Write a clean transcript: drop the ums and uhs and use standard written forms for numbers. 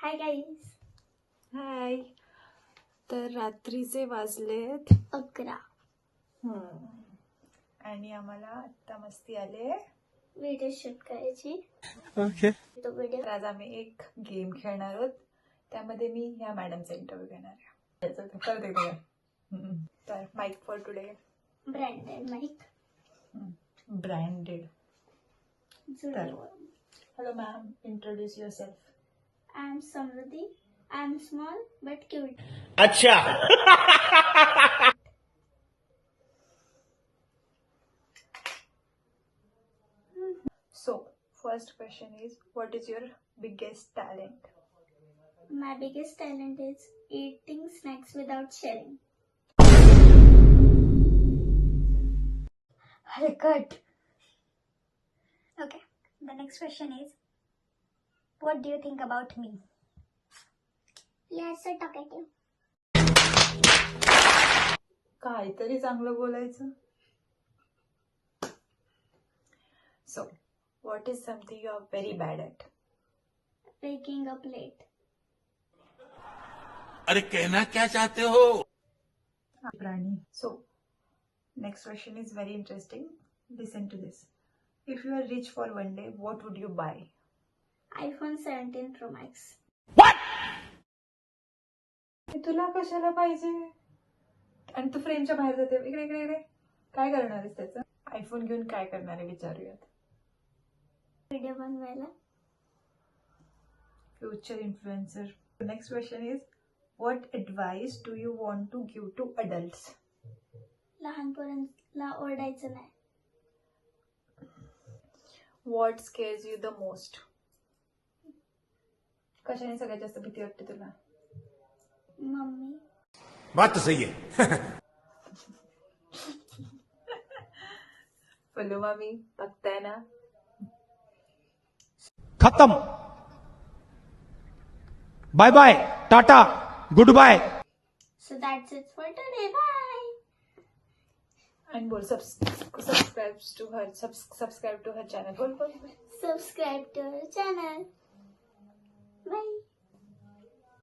Hi guys. हाय. तर रात्रीचे वाजलेत 11. आणि आम्हाला आत्ता मस्ती आले. व्हिडिओ शूट करायची. ओके. तो व्हिडिओ तर आज आम्ही एक गेम खेळणार आहोत. त्यामध्ये मी ह्या मॅडमचा इंटरव्ह्यू घेणार आहे. करते का? तर mic for today. Branded mic. Branded. Zudio. Hello ma'am, introduce yourself. I am Samruddhi. I am small but cute. अच्छा. So, first question is, what is your biggest talent? My biggest talent is eating snacks without sharing. Good. Okay. The next question is, what do you think about me? You are so talkative. काहीतरी चांगलं बोलायचं. So, what is something you are very bad at? Waking up late. अरे कहना क्या चाहते हो? Prani. So, next question is very interesting. Listen to this. If you are rich for one day, what would you buy? iPhone 17 Pro Max. हे तुला कशाला पाहिजे? आणि तू फ्रेमच्या बाहेर जाते. इकडे इकडे इकडे काय करणार आहेस त्याचं? आयफोन घेऊन काय करणार आहे विचारूयात. व्हिडिओ बनवायला. Future influencer. Next question is, what advice do you want to give to adults? लहान पोरांना ओरडायचं नाही. What scares you the most? कशाने सगळ्यात जास्त भीती वाटते तुला? मम्मी. बात तो सही है. बोलो मामी, बघताय ना? खत्म. Bye bye, tata, goodbye. So that's it for today. Bye. And बोल subscribe to her channel. बोल. Subscribe to our channel. Bye.